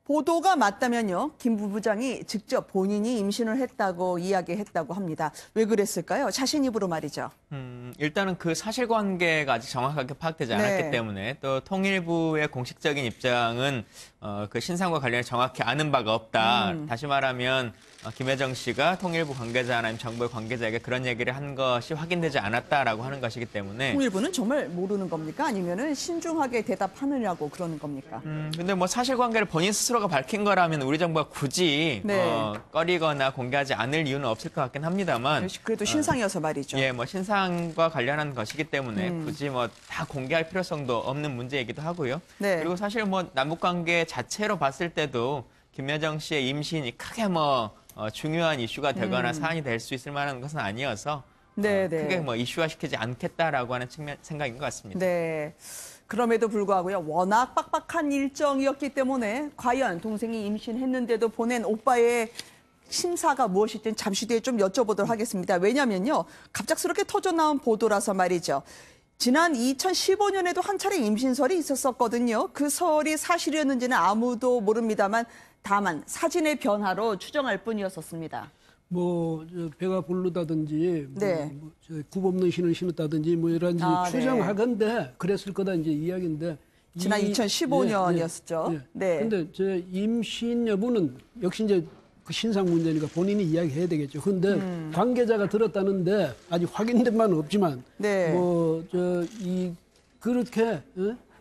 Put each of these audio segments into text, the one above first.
보도가 맞다면요, 김 부부장이 직접 본인이 임신을 했다고 이야기했다고 합니다. 왜 그랬을까요? 자신 입으로 말이죠. 일단은 그 사실관계가 아직 정확하게 파악되지 않았기 때문에 또 통일부의 공식적인 입장은 그 신상과 관련해 정확히 아는 바가 없다. 다시 말하면 김여정 씨가 통일부 관계자나 아니면 정부의 관계자에게 그런 얘기를 한 것이 확인되지 않았다라고 하는 것이기 때문에 통일부는 정말 모르는 겁니까? 아니면은 신중하게 대답하느냐고 그러는 겁니까? 근데 뭐 사실관계를 본인 스스로가 밝힌 거라면 우리 정부가 굳이 꺼리거나 공개하지 않을 이유는 없을 것 같긴 합니다만 그래도 신상이어서 말이죠. 예, 뭐 신상과 관련한 것이기 때문에 굳이 뭐 다 공개할 필요성도 없는 문제이기도 하고요. 그리고 사실 뭐 남북관계 자체로 봤을 때도 김여정 씨의 임신이 크게 뭐 중요한 이슈가 되거나 사안이 될 수 있을 만한 것은 아니어서 크게 뭐 이슈화시키지 않겠다라고 하는 생각인 것 같습니다. 네. 그럼에도 불구하고요, 워낙 빡빡한 일정이었기 때문에 과연 동생이 임신했는데도 보낸 오빠의 심사가 무엇이든 잠시 뒤에 좀 여쭤보도록 하겠습니다. 왜냐면요, 갑작스럽게 터져나온 보도라서 말이죠. 지난 2015년에도 한 차례 임신설이 있었었거든요. 그 설이 사실이었는지는 아무도 모릅니다만 다만 사진의 변화로 추정할 뿐이었었습니다. 배가 부르다든지, 굽 없는 신을 신었다든지, 이런지 추정하건대 그랬을 거다 이제 이야기인데. 지난 2015년이었죠. 근데 임신 여부는 역시 이제 그 신상 문제니까 본인이 이야기해야 되겠죠. 근데 관계자가 들었다는데 아직 확인된 바는 없지만, 그렇게,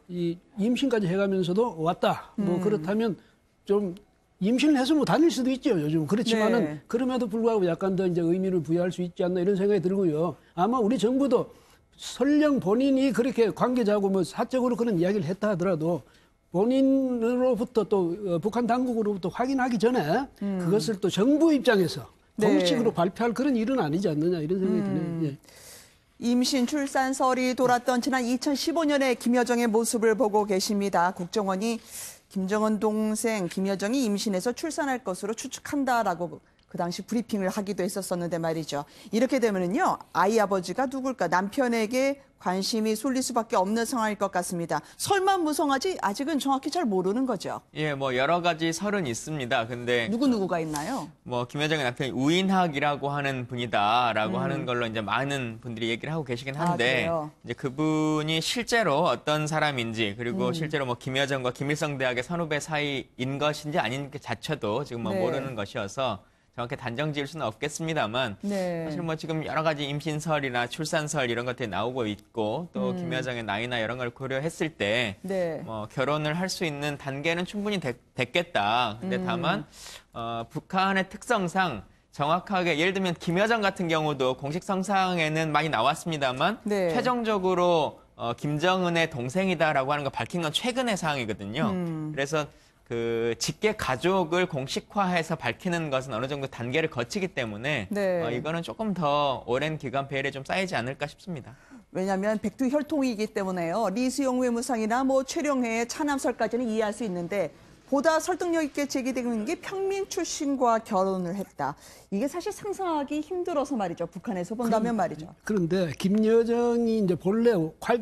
이 임신까지 해가면서도 왔다. 그렇다면 좀 임신을 해서 다닐 수도 있죠, 요즘. 그렇지만은, 그럼에도 불구하고 약간 더 이제 의미를 부여할 수 있지 않나 이런 생각이 들고요. 아마 우리 정부도 설령 본인이 그렇게 관계자하고 사적으로 그런 이야기를 했다 하더라도 본인으로부터 또 북한 당국으로부터 확인하기 전에 그것을 또 정부 입장에서 공식으로 발표할 그런 일은 아니지 않느냐 이런 생각이 드네요. 임신 출산설이 돌았던 지난 2015년의 김여정의 모습을 보고 계십니다. 국정원이 김정은 동생 김여정이 임신해서 출산할 것으로 추측한다라고 그 당시 브리핑을 하기도 했었었는데 말이죠. 이렇게 되면은요, 아이 아버지가 누굴까, 남편에게 관심이 쏠릴 수밖에 없는 상황일 것 같습니다. 설만 무성하지 아직은 정확히 잘 모르는 거죠. 예, 뭐 여러 가지 설은 있습니다. 근데 누구가 있나요? 김여정의 남편이 우인학이라고 하는 분이다라고 하는 걸로 이제 많은 분들이 얘기를 하고 계시긴 한데 이제 그분이 실제로 어떤 사람인지 그리고 실제로 김여정과 김일성 대학의 선후배 사이인 것인지 아닌 게 자체도 지금 모르는 것이어서 정확히 단정 지을 수는 없겠습니다만 사실 지금 여러 가지 임신설이나 출산설 이런 것들이 나오고 있고 또 김여정의 나이나 이런 걸 고려했을 때 결혼을 할 수 있는 단계는 충분히 됐겠다. 근데 다만 북한의 특성상 정확하게 예를 들면 김여정 같은 경우도 공식 성상에는 많이 나왔습니다만 최종적으로 김정은의 동생이다라고 하는 걸 밝힌 건 최근의 사항이거든요. 그래서 그 직계 가족을 공식화해서 밝히는 것은 어느 정도 단계를 거치기 때문에 이거는 조금 더 오랜 기간 배열에 좀 쌓이지 않을까 싶습니다. 왜냐하면 백두혈통이기 때문에요. 리수용 외무상이나 최룡해의 차남설까지는 이해할 수 있는데 보다 설득력 있게 제기되는 게 평민 출신과 결혼을 했다. 이게 사실 상상하기 힘들어서 말이죠. 북한에서 본다면 말이죠. 그런데 김여정이 이제 본래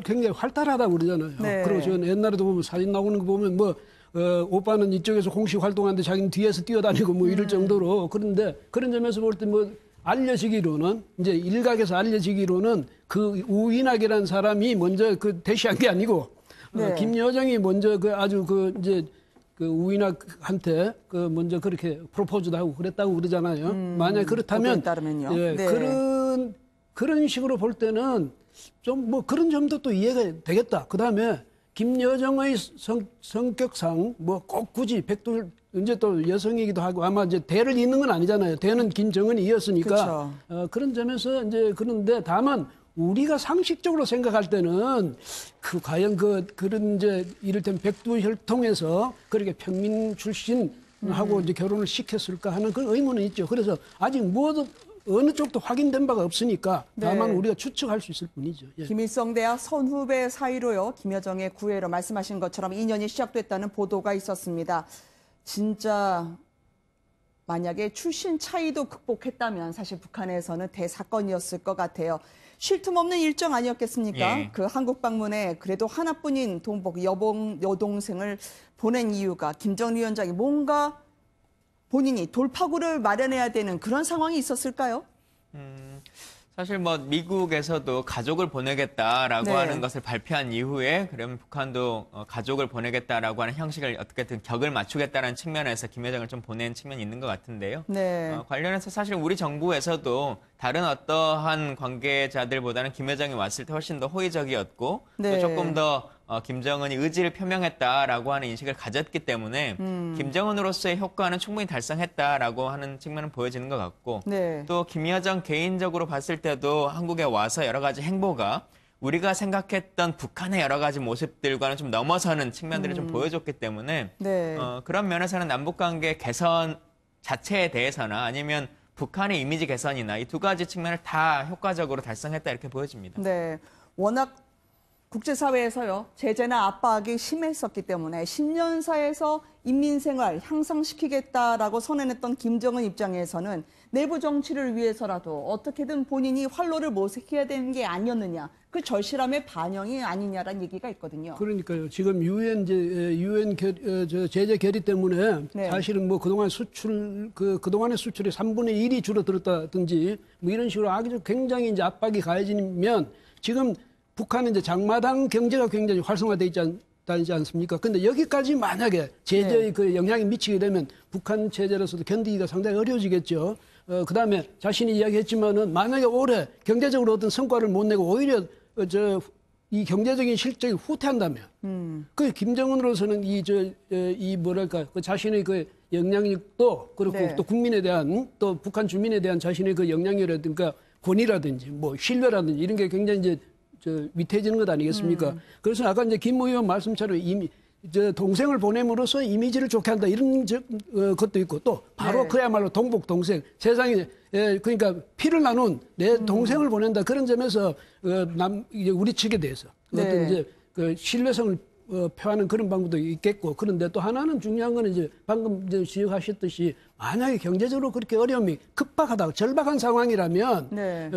굉장히 활달하다고 그러잖아요. 그리고 저 옛날에도 보면 사진 나오는 거 보면 오빠는 이쪽에서 공식 활동하는데 자기는 뒤에서 뛰어다니고 이럴 정도로. 그런데 그런 점에서 볼 때 알려지기로는 이제 일각에서 알려지기로는 그 우인학이라는 사람이 먼저 그 대시한 게 아니고 김여정이 먼저 아주 이제 그 우인학한테 먼저 그렇게 프로포즈도 하고 그랬다고 그러잖아요. 만약 그렇다면 그런 식으로 볼 때는 좀 그런 점도 또 이해가 되겠다. 그다음에 김여정의 성격상 꼭 굳이 이제 또 여성이기도 하고 아마 이제 대를 잇는 건 아니잖아요. 대는 김정은이 이었으니까. 그런 점에서 이제 그런데 다만 우리가 상식적으로 생각할 때는 과연 그런 이제 이를테면 백두혈통에서 그렇게 평민 출신하고 이제 결혼을 시켰을까 하는 그런 의문은 있죠. 그래서 아직 어느 쪽도 확인된 바가 없으니까 다만 우리가 추측할 수 있을 뿐이죠. 김일성 대학 선후배 사이로요. 김여정의 구애로 말씀하신 것처럼 인연이 시작됐다는 보도가 있었습니다. 진짜 만약에 출신 차이도 극복했다면 사실 북한에서는 대사건이었을 것 같아요. 쉴 틈 없는 일정 아니었겠습니까? 예. 그 한국 방문에 그래도 하나뿐인 동복 여동생을 보낸 이유가 김정은 위원장이 뭔가 본인이 돌파구를 마련해야 되는 그런 상황이 있었을까요? 사실 뭐 미국에서도 가족을 보내겠다라고 네. 하는 것을 발표한 이후에 그러면 북한도 가족을 보내겠다라고 하는 형식을 어떻게든 격을 맞추겠다는 측면에서 김여정을 좀 보낸 측면이 있는 것 같은데요. 네. 관련해서 사실 우리 정부에서도 다른 어떠한 관계자들보다는 김여정이 왔을 때 훨씬 더 호의적이었고 네. 또 조금 더 김정은이 의지를 표명했다라고 하는 인식을 가졌기 때문에 김정은으로서의 효과는 충분히 달성했다라고 하는 측면은 보여지는 것 같고 네. 또 김여정 개인적으로 봤을 때도 한국에 와서 여러 가지 행보가 우리가 생각했던 북한의 여러 가지 모습들과는 좀 넘어서는 측면들을 좀 보여줬기 때문에 네. 그런 면에서는 남북관계 개선 자체에 대해서나 아니면 북한의 이미지 개선이나 이 두 가지 측면을 다 효과적으로 달성했다 이렇게 보여집니다. 네. 워낙 국제사회에서요, 제재나 압박이 심했었기 때문에 신년사에서 인민생활 향상시키겠다라고 선언했던 김정은 입장에서는 내부 정치를 위해서라도 어떻게든 본인이 활로를 모색해야 되는 게 아니었느냐, 그 절실함의 반영이 아니냐라는 얘기가 있거든요. 그러니까요. 지금 유엔 제재 결의 때문에 네. 사실은 뭐 그동안 그동안의 수출이 3분의 1이 줄어들었다든지 뭐 이런 식으로 아주 굉장히 이제 압박이 가해지면 지금 북한은 이제 장마당 경제가 굉장히 활성화되어 있지 않습니까? 근데 여기까지 만약에 제재의 네. 그 영향이 미치게 되면 북한 체제로서도 견디기가 상당히 어려워지겠죠. 그다음에 자신이 이야기했지만은 만약에 올해 경제적으로 어떤 성과를 못 내고 오히려 이 경제적인 실적이 후퇴한다면 그 김정은으로서는 그 자신의 그 영향력도 그렇고 네. 또 국민에 대한 또 북한 주민에 대한 자신의 그 영향력이라든가 권위라든지 뭐 신뢰라든지 이런 게 굉장히 이제 위태해지는 것 아니겠습니까? 그래서 아까 이제 김 의원 말씀처럼 이미 동생을 보냄으로써 이미지를 좋게 한다 이런 것도 있고 또 바로 네. 그야말로 동복 동생 세상에 그러니까 피를 나눈 내 동생을 보낸다 그런 점에서 이제 우리 측에 대해서 네. 어떤 이제 그 신뢰성을 표하는 그런 방법도 있겠고 그런데 또 하나는 중요한 거는 이제 방금 이제 지적하셨듯이 만약에 경제적으로 그렇게 어려움이 급박하다 절박한 상황이라면 네.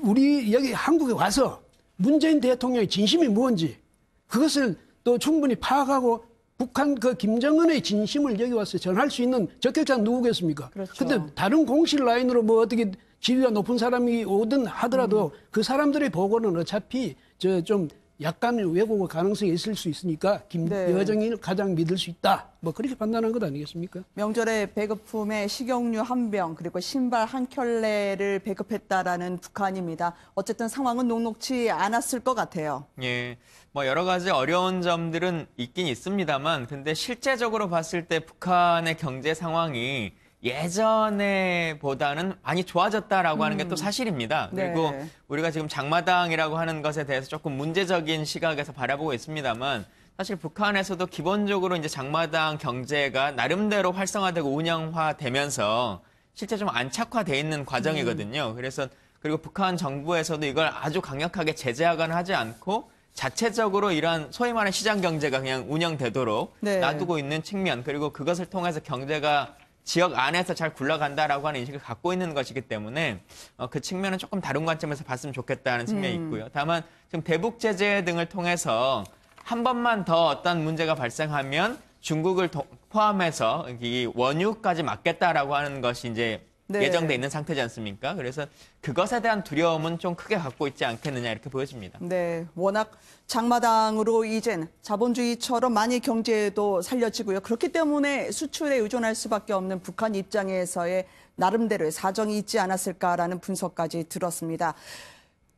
우리 여기 한국에 와서 문재인 대통령의 진심이 뭔지 그것을 또 충분히 파악하고 북한 그 김정은의 진심을 여기 와서 전할 수 있는 적격자는 누구겠습니까? 그렇죠. 근데 다른 공식 라인으로 뭐 어떻게 지위가 높은 사람이 오든 하더라도 그 사람들의 보고는 어차피 좀 약간 왜곡의 가능성이 있을 수 있으니까 김여정이 가장 믿을 수 있다. 뭐 그렇게 판단한 것 아니겠습니까? 명절에 배급품에 식용유 한 병 그리고 신발 한 켤레를 배급했다라는 북한입니다. 어쨌든 상황은 녹록지 않았을 것 같아요. 예, 뭐 여러 가지 어려운 점들은 있긴 있습니다만, 근데 실제적으로 봤을 때 북한의 경제 상황이 예전에보다는 많이 좋아졌다라고 하는 게 또 사실입니다. 네. 그리고 우리가 지금 장마당이라고 하는 것에 대해서 조금 문제적인 시각에서 바라보고 있습니다만, 사실 북한에서도 기본적으로 이제 장마당 경제가 나름대로 활성화되고 운영화되면서 실제 좀 안착화돼 있는 과정이거든요. 그래서 그리고 북한 정부에서도 이걸 아주 강력하게 제재하거나 하지 않고 자체적으로 이러한 소위 말하는 시장 경제가 그냥 운영되도록 네. 놔두고 있는 측면, 그리고 그것을 통해서 경제가 지역 안에서 잘 굴러간다라고 하는 인식을 갖고 있는 것이기 때문에 그 측면은 조금 다른 관점에서 봤으면 좋겠다는 측면이 있고요. 다만 지금 대북 제재 등을 통해서 한 번만 더 어떤 문제가 발생하면 중국을 포함해서 이 원유까지 막겠다라고 하는 것이 이제 네. 예정돼 있는 상태지 않습니까? 그래서 그것에 대한 두려움은 좀 크게 갖고 있지 않겠느냐 이렇게 보여집니다. 네, 워낙 장마당으로 이젠 자본주의처럼 많이 경제도 살려지고요. 그렇기 때문에 수출에 의존할 수밖에 없는 북한 입장에서의 나름대로의 사정이 있지 않았을까라는 분석까지 들었습니다.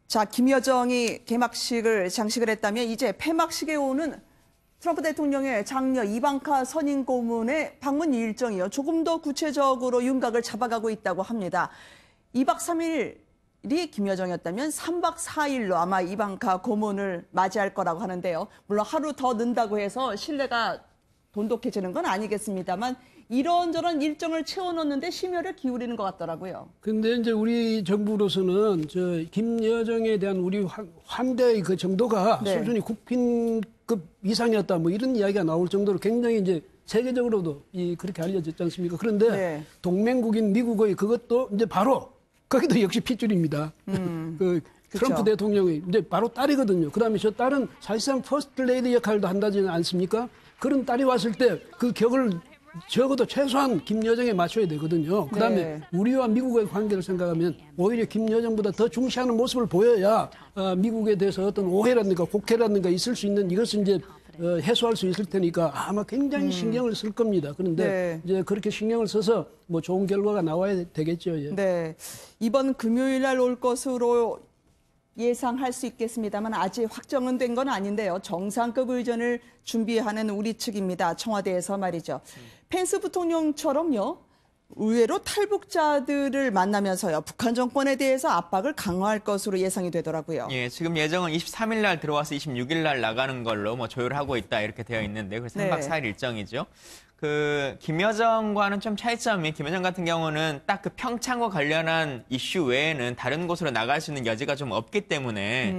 자, 김여정이 개막식을 장식을 했다면 이제 폐막식에 오는 트럼프 대통령의 장녀 이방카 선임 고문의 방문 일정이요. 조금 더 구체적으로 윤곽을 잡아가고 있다고 합니다. 2박 3일이 김여정이었다면 3박 4일로 아마 이방카 고문을 맞이할 거라고 하는데요. 물론 하루 더 는다고 해서 신뢰가 돈독해지는 건 아니겠습니다만 이런저런 일정을 채워넣는데 심혈을 기울이는 것 같더라고요. 근데 이제 우리 정부로서는 김여정에 대한 우리 환대의 그 정도가 네. 수준이 국빈급 이상이었다 뭐 이런 이야기가 나올 정도로 굉장히 이제 세계적으로도 그렇게 알려졌지 않습니까? 그런데 네. 동맹국인 미국의 그것도 이제 바로 거기도 역시 핏줄입니다. 그 트럼프 그쵸. 대통령이 이제 바로 딸이거든요. 그다음에 저 딸은 사실상 퍼스트 레이디 역할도 한다지 않습니까? 그런 딸이 왔을 때 그 격을 적어도 최소한 김여정에 맞춰야 되거든요. 그다음에 네. 우리와 미국의 관계를 생각하면 오히려 김여정보다 더 중시하는 모습을 보여야 미국에 대해서 어떤 오해라든가 곡해라든가 있을 수 있는 이것을 이제 해소할 수 있을 테니까 아마 굉장히 신경을 쓸 겁니다. 그런데 네. 이제 그렇게 신경을 써서 뭐 좋은 결과가 나와야 되겠죠. 예. 네. 이번 금요일 날 올 것으로 예상할 수 있겠습니다만 아직 확정은 된 건 아닌데요. 정상급 의전을 준비하는 우리 측입니다. 청와대에서 말이죠. 펜스 부통령처럼요. 의외로 탈북자들을 만나면서요. 북한 정권에 대해서 압박을 강화할 것으로 예상이 되더라고요. 예, 지금 예정은 23일 날 들어와서 26일 날 나가는 걸로 뭐 조율하고 있다 이렇게 되어 있는데 그래서 3박 4일 일정이죠. 그 김여정과는 좀 차이점이 김여정 같은 경우는 딱 그 평창과 관련한 이슈 외에는 다른 곳으로 나갈 수 있는 여지가 좀 없기 때문에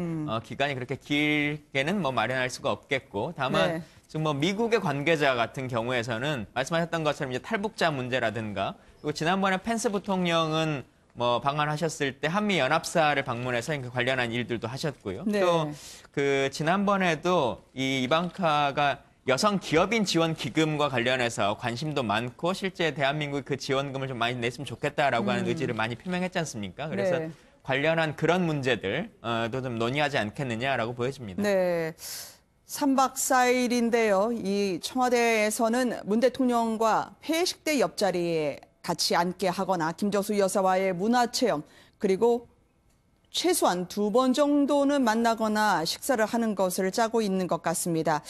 기간이 그렇게 길게는 뭐 마련할 수가 없겠고 다만 네. 지금 뭐 미국의 관계자 같은 경우에서는 말씀하셨던 것처럼 이제 탈북자 문제라든가 그리고 지난번에 펜스 부통령은 뭐 방한하셨을 때 한미 연합사를 방문해서 그 관련한 일들도 하셨고요. 네. 또 그 지난번에도 이 이방카가 여성 기업인 지원 기금과 관련해서 관심도 많고 실제 대한민국이 그 지원금을 좀 많이 냈으면 좋겠다라고 하는 의지를 많이 표명했지 않습니까? 그래서 네. 관련한 그런 문제들도 좀 논의하지 않겠느냐라고 보여집니다. 네. 3박 4일인데요. 이 청와대에서는 문 대통령과 회식 때 옆자리에 같이 앉게 하거나 김정수 여사와의 문화체험 그리고 최소한 2번 정도는 만나거나 식사를 하는 것을 짜고 있는 것 같습니다.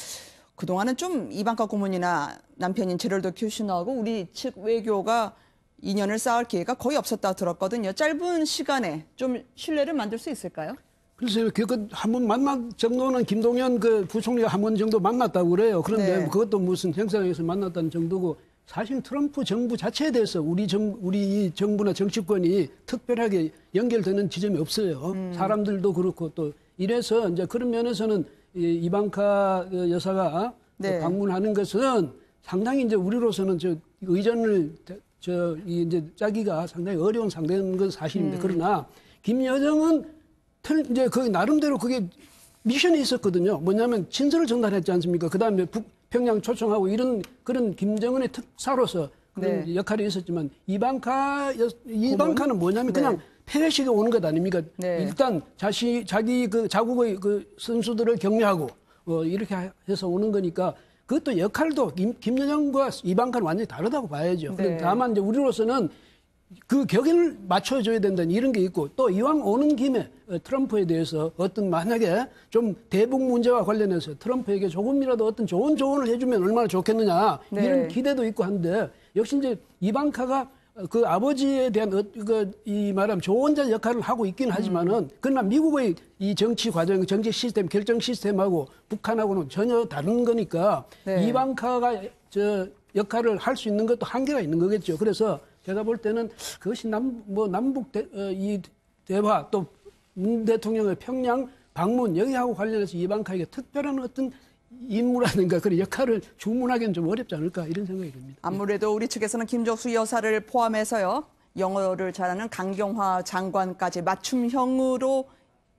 그동안은 좀 이방카 고문이나 남편인 제럴드 큐시너하고 우리 측 외교가 인연을 쌓을 기회가 거의 없었다 들었거든요. 짧은 시간에 좀 신뢰를 만들 수 있을까요? 글쎄요, 한번 만난 정도는 김동연 그 부총리가 한 번 정도 만났다고 그래요. 그런데 네. 그것도 무슨 행사장에서 만났다는 정도고 사실 트럼프 정부 자체에 대해서 우리 정부나 정치권이 특별하게 연결되는 지점이 없어요. 사람들도 그렇고 또 이래서 이제 그런 면에서는 이방카 여사가 네. 방문하는 것은 상당히 이제 우리로서는 저 의전을 이제 짜기가 상당히 어려운 상대인 건 사실입니다. 그러나 김여정은 이제 거기 나름대로 그게 미션이 있었거든요. 뭐냐면 친서를 전달했지 않습니까? 그 다음에 북평양 초청하고 이런 그런 김정은의 특사로서 그런 네. 역할이 있었지만 이방카는 뭐냐면 그냥 네. 폐회식에 오는 것 아닙니까? 네. 일단 자기 그 자국의 그 선수들을 격려하고 이렇게 해서 오는 거니까 그것도 역할도 김여정과 이방카는 완전히 다르다고 봐야죠. 네. 다만 이제 우리로서는 그 격을 맞춰줘야 된다는 이런 게 있고 또 이왕 오는 김에 트럼프에 대해서 어떤 만약에 좀 대북 문제와 관련해서 트럼프에게 조금이라도 어떤 좋은 조언을 해주면 얼마나 좋겠느냐 네. 이런 기대도 있고 한데 역시 이제 이방카가 그 아버지에 대한 이 말하면 조언자 역할을 하고 있긴 하지만은 그러나 미국의 이 정치 과정, 정치 시스템, 결정 시스템하고 북한하고는 전혀 다른 거니까 네. 이방카가 저 역할을 할 수 있는 것도 한계가 있는 거겠죠. 그래서 제가 볼 때는 그것이 남북 이 대화 또 문 대통령의 평양 방문 여기하고 관련해서 이방카에게 특별한 어떤 임무라든가 그런 역할을 주문하기는 좀 어렵지 않을까 이런 생각이 듭니다. 아무래도 우리 측에서는 김정수 여사를 포함해서요. 영어를 잘하는 강경화 장관까지 맞춤형으로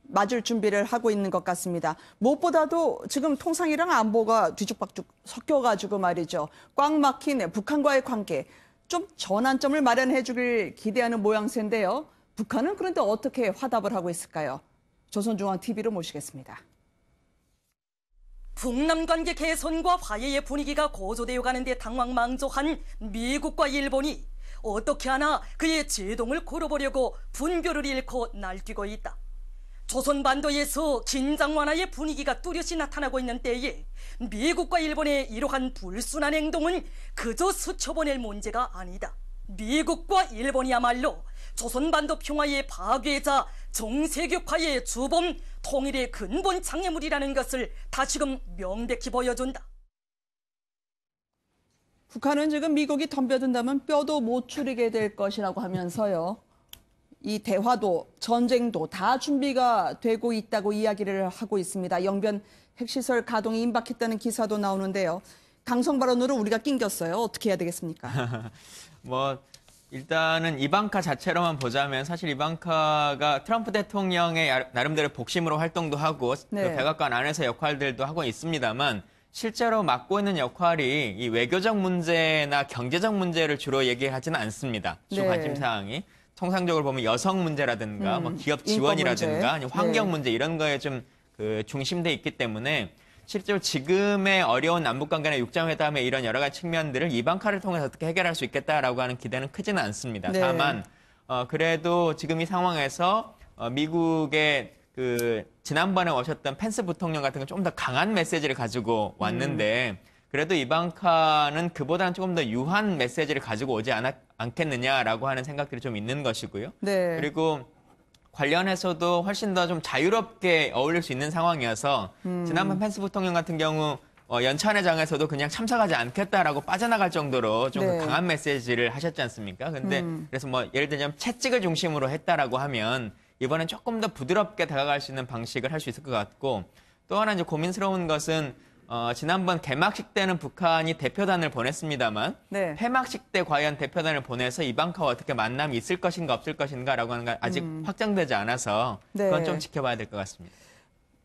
맞을 준비를 하고 있는 것 같습니다. 무엇보다도 지금 통상이랑 안보가 뒤죽박죽 섞여가지고 말이죠. 꽉 막힌 북한과의 관계 좀 전환점을 마련해 주길 기대하는 모양새인데요. 북한은 그런데 어떻게 화답을 하고 있을까요? 조선중앙TV로 모시겠습니다. 북남 관계 개선과 화해의 분위기가 고조되어 가는데 당황망조한 미국과 일본이 어떻게 하나 그의 제동을 걸어보려고 분교를 잃고 날뛰고 있다. 조선반도에서 긴장 완화의 분위기가 뚜렷이 나타나고 있는 때에 미국과 일본의 이러한 불순한 행동은 그저 스쳐보낼 문제가 아니다. 미국과 일본이야말로 조선반도 평화의 파괴자, 정세격화의 주범, 통일의 근본 장애물이라는 것을 다시금 명백히 보여준다. 북한은 지금 미국이 덤벼든다면 뼈도 못 추리게 될 것이라고 하면서요. 이 대화도 전쟁도 다 준비가 되고 있다고 이야기를 하고 있습니다. 영변 핵시설 가동이 임박했다는 기사도 나오는데요. 강성 발언으로 우리가 낑겼어요. 어떻게 해야 되겠습니까? 뭐 일단은 이방카 자체로만 보자면 사실 이방카가 트럼프 대통령의 나름대로 복심으로 활동도 하고 네. 그 백악관 안에서 역할들도 하고 있습니다만 실제로 맡고 있는 역할이 이 외교적 문제나 경제적 문제를 주로 얘기하지는 않습니다. 주 네. 관심 사항이. 통상적으로 보면 여성 문제라든가 뭐 기업 인권 지원이라든가 문제. 아니면 환경 네. 문제 이런 거에 좀 그 중심돼 있기 때문에 실제로 지금의 어려운 남북관계나 육장회담의 이런 여러 가지 측면들을 이방카를 통해서 어떻게 해결할 수 있겠다라고 하는 기대는 크지는 않습니다. 네. 다만 그래도 지금 이 상황에서 미국의 그 지난번에 오셨던 펜스 부통령 같은 건 좀 더 강한 메시지를 가지고 왔는데 그래도 이방카는 그보다는 조금 더 유한 메시지를 가지고 오지 않겠느냐라고 하는 생각들이 좀 있는 것이고요. 네. 그리고 관련해서도 훨씬 더 좀 자유롭게 어울릴 수 있는 상황이어서 지난번 펜스 부통령 같은 경우 연찬회장에서도 그냥 참석하지 않겠다라고 빠져나갈 정도로 좀 네. 강한 메시지를 하셨지 않습니까? 근데 그래서 뭐 예를 들자면 채찍을 중심으로 했다라고 하면 이번엔 조금 더 부드럽게 다가갈 수 있는 방식을 할 수 있을 것 같고 또 하나 이제 고민스러운 것은 지난번 개막식 때는 북한이 대표단을 보냈습니다만 네. 폐막식 때 과연 대표단을 보내서 이방카와 어떻게 만남이 있을 것인가 없을 것인가라고 하는 건 아직 확정되지 않아서 네. 그건 좀 지켜봐야 될 것 같습니다.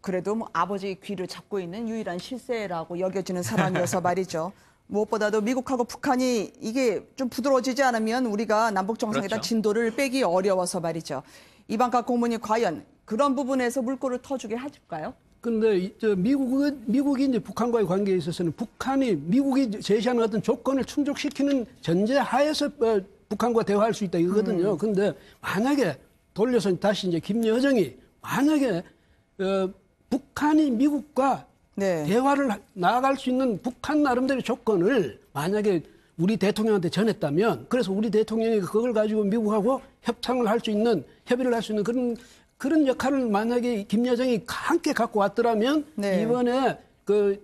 그래도 뭐 아버지 귀를 잡고 있는 유일한 실세라고 여겨지는 사람이어서 말이죠. 무엇보다도 미국하고 북한이 이게 좀 부드러워지지 않으면 우리가 남북 정상회담 그렇죠. 진도를 빼기 어려워서 말이죠. 이방카 고문이 과연 그런 부분에서 물꼬를 터주게 해줄까요? 근데 미국이 이제 북한과의 관계에 있어서는 북한이 미국이 제시하는 어떤 조건을 충족시키는 전제 하에서 북한과 대화할 수 있다 이거거든요. 근데 만약에 돌려서 다시 이제 김여정이 만약에 북한이 미국과 네. 대화를 나아갈 수 있는 북한 나름대로 조건을 만약에 우리 대통령한테 전했다면 그래서 우리 대통령이 그걸 가지고 미국하고 협상을 할 수 있는 협의를 할 수 있는 그런 역할을 만약에 김여정이 함께 갖고 왔더라면 네. 이번에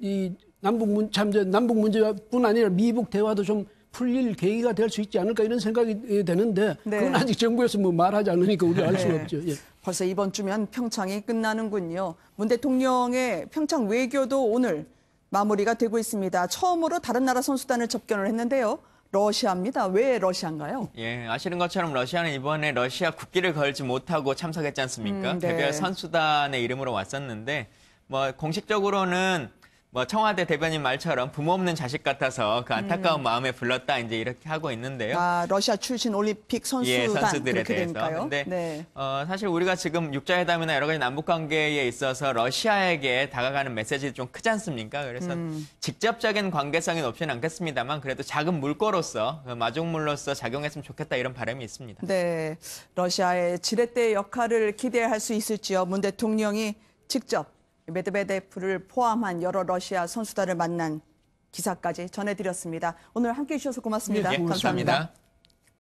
이 남북 문제뿐 아니라 미북 대화도 좀 풀릴 계기가 될 수 있지 않을까 이런 생각이 되는데 네. 그건 아직 정부에서 뭐 말하지 않으니까 우리 알 수가 없죠. 예. 벌써 이번 주면 평창이 끝나는군요. 문 대통령의 평창 외교도 오늘 마무리가 되고 있습니다. 처음으로 다른 나라 선수단을 접견을 했는데요. 러시아입니다. 왜 러시아인가요? 예, 아시는 것처럼 러시아는 이번에 러시아 국기를 걸지 못하고 참석했지 않습니까? 네. 개별 선수단의 이름으로 왔었는데 뭐 공식적으로는 뭐 청와대 대변인 말처럼 부모 없는 자식 같아서 그 안타까운 마음에 불렀다 이제 이렇게 하고 있는데요. 아, 러시아 출신 올림픽 선수단 예, 선수들에 그렇게 대해서. 되니까요. 근데 네. 사실 우리가 지금 육자회담이나 여러 가지 남북 관계에 있어서 러시아에게 다가가는 메시지 좀 크지 않습니까? 그래서 직접적인 관계성은 없지는 않겠습니다만 그래도 작은 물꼬로서 마중물로서 작용했으면 좋겠다 이런 바람이 있습니다. 네, 러시아의 지렛대 역할을 기대할 수 있을지요. 문 대통령이 직접 메드베데프를 포함한 여러 러시아 선수단을 만난 기사까지 전해드렸습니다. 오늘 함께해 주셔서 고맙습니다. 예, 감사합니다.